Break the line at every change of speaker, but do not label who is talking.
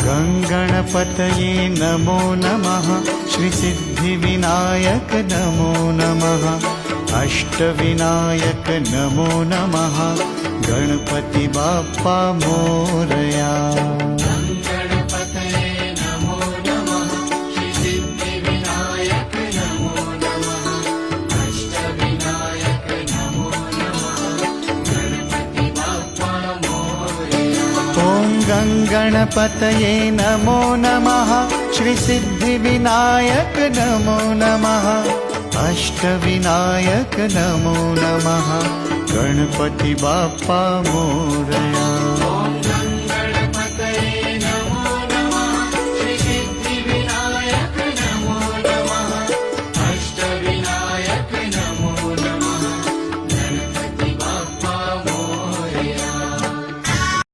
गङ्गणपतये नमो नमः श्रीसिद्धिविनायक नमो नमः अष्टविनायक नमो नमः गणपति बाप्पा मोरया। गणपतये नमो नमः श्रीसिद्धिविनायक नमो नमः अष्टविनायक नमो नमः गणपति बाप्पा मोरया।